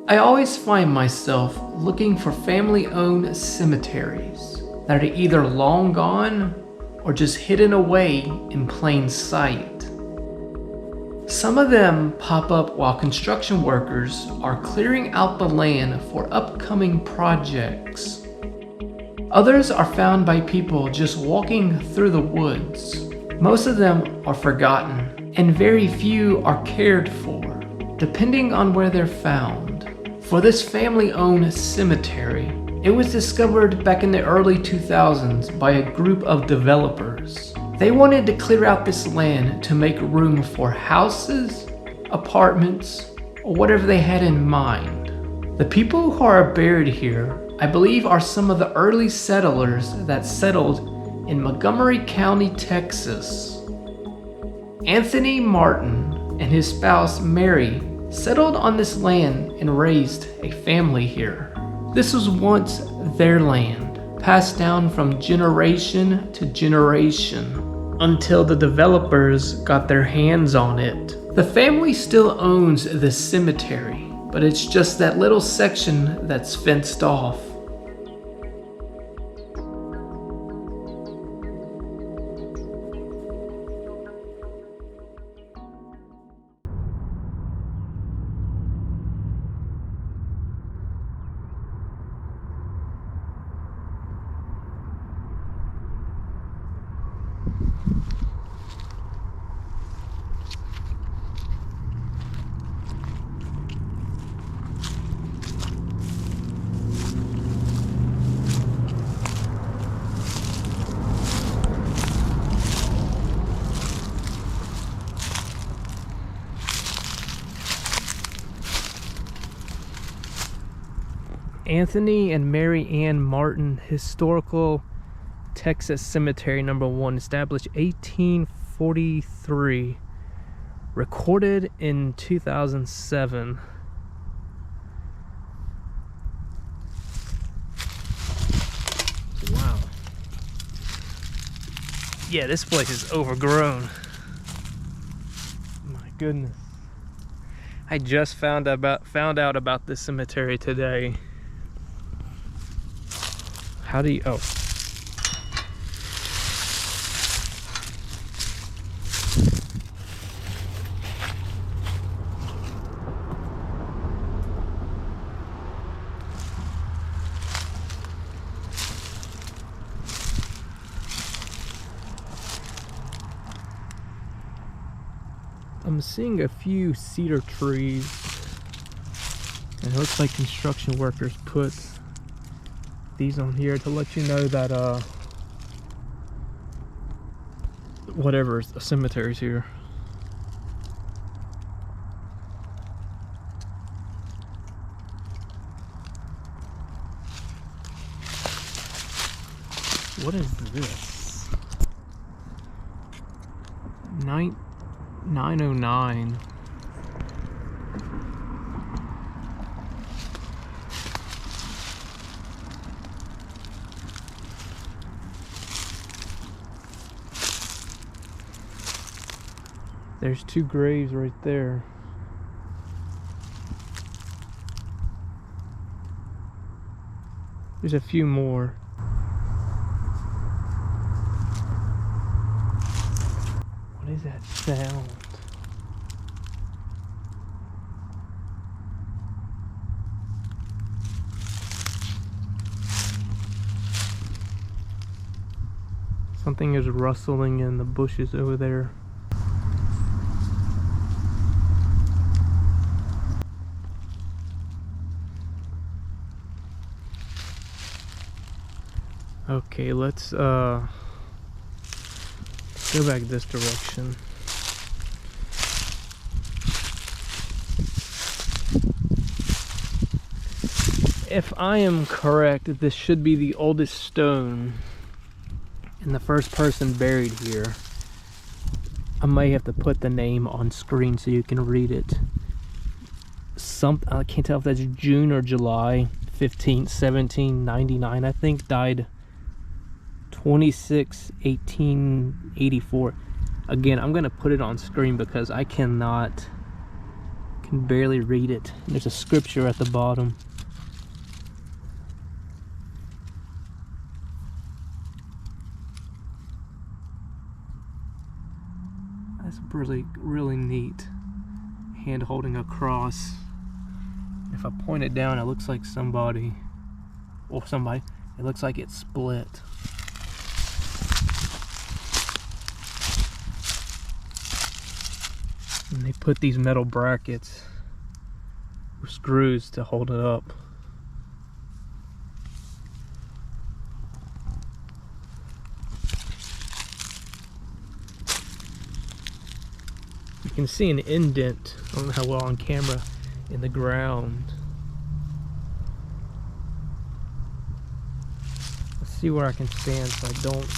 I always find myself looking for family-owned cemeteries that are either long gone or just hidden away in plain sight. Some of them pop up while construction workers are clearing out the land for upcoming projects. Others are found by people just walking through the woods. Most of them are forgotten, and very few are cared for, depending on where they're found. For this family-owned cemetery, it was discovered back in the early 2000s by a group of developers. They wanted to clear out this land to make room for houses, apartments, or whatever they had in mind. The people who are buried here, I believe, are some of the early settlers that settled in Montgomery County, Texas. Anthony Martin and his spouse Mary settled on this land and raised a family here. This was once their land, passed down from generation to generation until the developers got their hands on it. The family still owns this cemetery, but it's just that little section that's fenced off. Anthony and Mary Ann Martin Historical Texas Cemetery number 1, established 1843, recorded in 2007. Wow. Yeah, this place is overgrown. My goodness. I just found out about this cemetery today. How do you, oh. I'm seeing a few cedar trees, and it looks like construction workers put these on here to let you know that whatever, a cemetery's here. What is this? 909. There's 2 graves right there. There's a few more. What is that sound? Something is rustling in the bushes over there. Okay, let's go back this direction. If I am correct, this should be the oldest stone and the first person buried here. I may have to put the name on screen so you can read it. I can't tell if that's June or July 15th, 1799, I think. Died 26/18/84. Again, I'm gonna put it on screen because I cannot Can barely read it. There's a scripture at the bottom. That's really neat. Hand holding a cross. If I point it down, it looks like somebody, it looks like it's split. And they put these metal brackets or screws to hold it up. You can see an indent, I don't know how well on camera, in the ground. Let's see where I can stand so I don't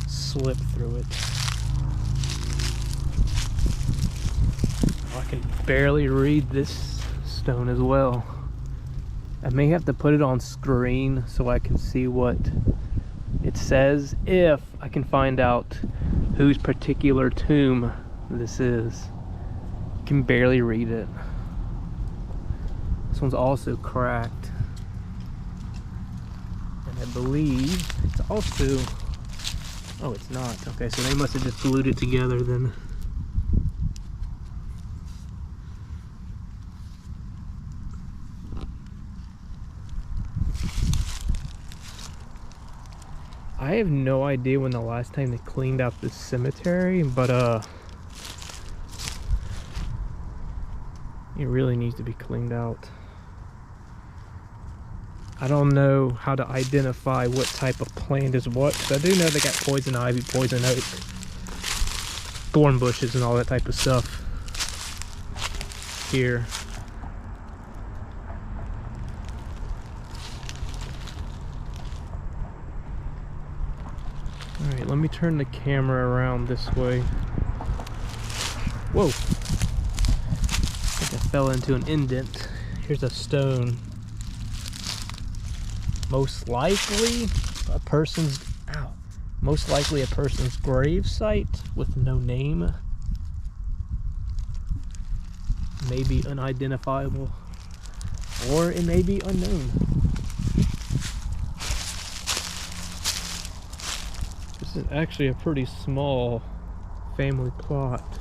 slip through it. I can barely read this stone as well. I may have to put it on screen so I can see what it says, if I can find out whose particular tomb this is. I can barely read it. This one's also cracked. And I believe it's also, oh, it's not. Okay, so they must have just glued it together then. I have no idea when the last time they cleaned out this cemetery, but it really needs to be cleaned out. I don't know how to identify what type of plant is what, because I do know they got poison ivy, poison oak, thorn bushes, and all that type of stuff here. Alright, let me turn the camera around this way. Whoa! I think I fell into an indent. Here's a stone. Most likely a person's grave site with no name. Maybe unidentifiable, or it may be unknown. This is actually a pretty small family plot.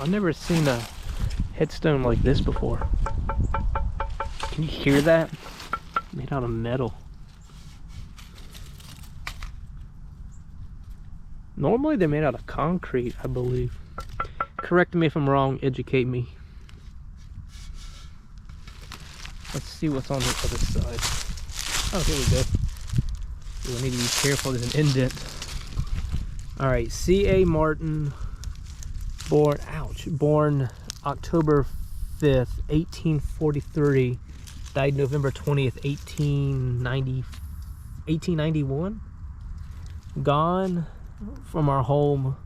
I've never seen a headstone like this before. Can you hear that? Made out of metal. Normally they're made out of concrete, I believe. Correct me if I'm wrong, educate me. Let's see what's on the other side. Oh, here we go. We need to be careful, there's an indent. Alright, C.A. Martin, born October 5th, 1843, died November 20th, 1891. Gone from our home,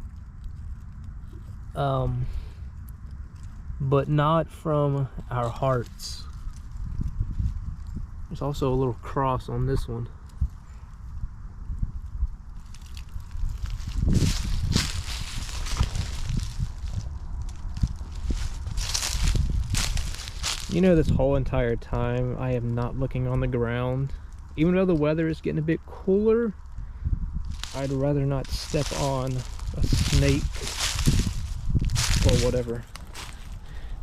but not from our hearts. There's also a little cross on this one. You know, this whole entire time I am not looking on the ground. Even though the weather is getting a bit cooler, I'd rather not step on a snake or whatever.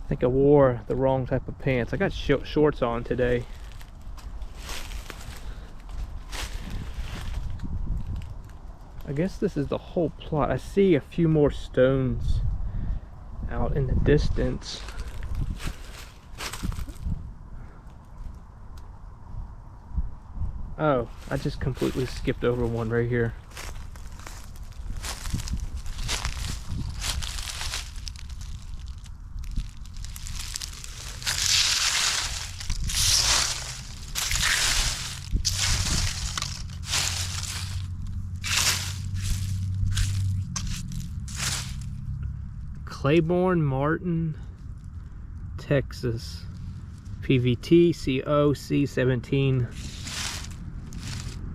I think I wore the wrong type of pants. I got shorts on today. I guess this is the whole plot. I see a few more stones out in the distance. Oh, I just completely skipped over one right here. Claiborne, Martin, Texas. PVT COC 17.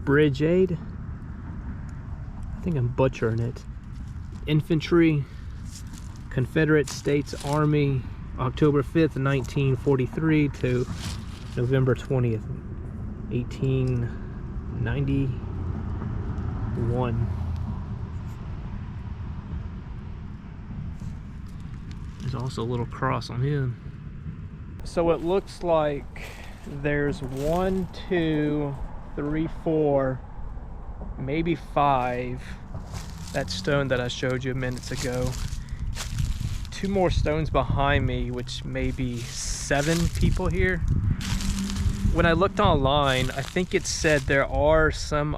Bridge aid. think I'm butchering it. Infantry, Confederate States Army, October 5th, 1943 to November 20th, 1891. There's also a little cross on him. So it looks like there's 1, 2, 3, 4, maybe 5. That stone that I showed you minutes ago. 2 more stones behind me, which may be 7 people here. When I looked online, I think it said there are some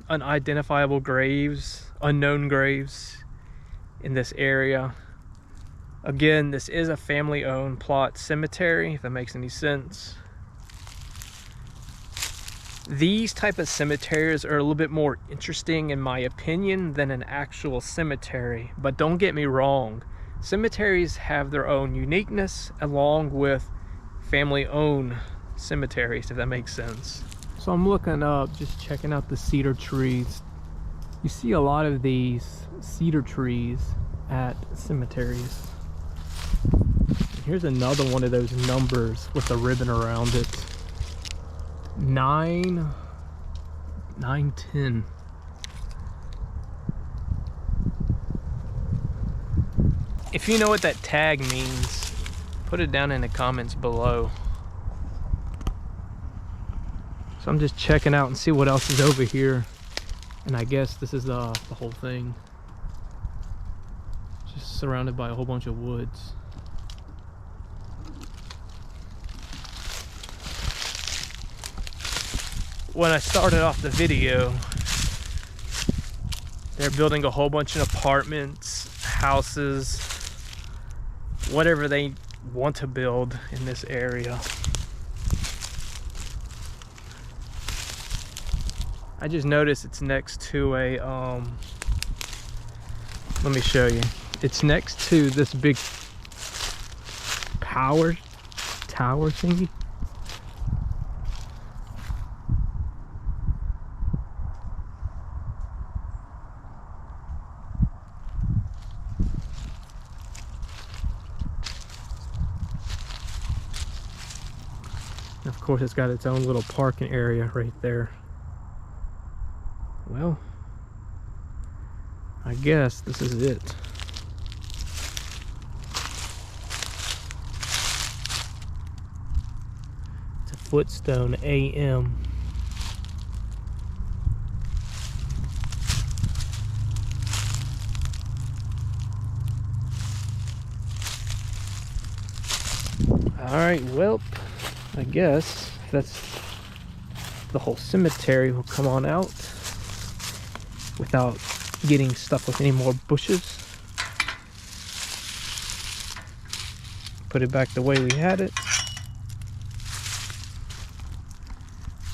unidentifiable graves, unknown graves in this area. Again, this is a family-owned plot cemetery, if that makes any sense. These type of cemeteries are a little bit more interesting, in my opinion, than an actual cemetery. But don't get me wrong, cemeteries have their own uniqueness, along with family-owned cemeteries, if that makes sense. So I'm looking up, just checking out the cedar trees. You see a lot of these cedar trees at cemeteries. Here's another one of those numbers with a ribbon around it. 9, 10. If you know what that tag means, put it down in the comments below. So I'm just checking out and see what else is over here. And I guess this is the whole thing. Just surrounded by a whole bunch of woods. When I started off the video, they're building a whole bunch of apartments, houses, whatever they want to build in this area. I just noticed it's next to a, let me show you. It's next to this big power tower thingy. Of course, it's got its own little parking area right there. Well, I guess this is it. It's a Footstone AM. All right, well, I guess that's the whole cemetery. Will come on out without getting stuck with any more bushes. Put it back the way we had it.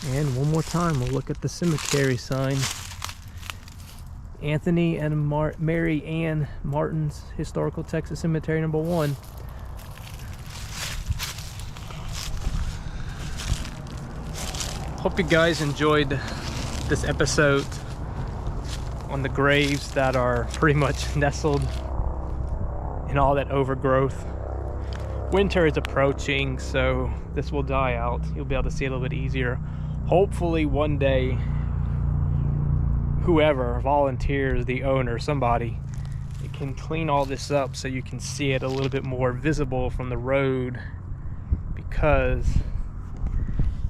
And one more time, we'll look at the cemetery sign. Anthony and Mary Ann Martin's Historical Texas Cemetery number 1. Hope you guys enjoyed this episode on the graves that are pretty much nestled in all that overgrowth. Winter is approaching, so this will die out. You'll be able to see it a little bit easier. Hopefully one day, whoever volunteers, the owner, somebody, it can clean all this up so you can see it a little bit more visible from the road, because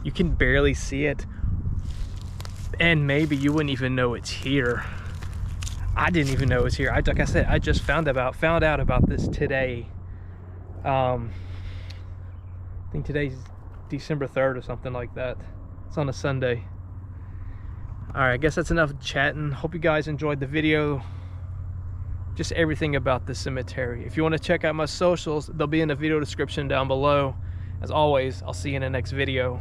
you can barely see it, and maybe you wouldn't even know it's here. I didn't even know it was here. Like I said, I just found out about this today. I think today's December 3rd or something like that. It's on a Sunday. All right, I guess that's enough chatting. Hope you guys enjoyed the video. Just everything about the cemetery. If you want to check out my socials, they'll be in the video description down below. As always, I'll see you in the next video.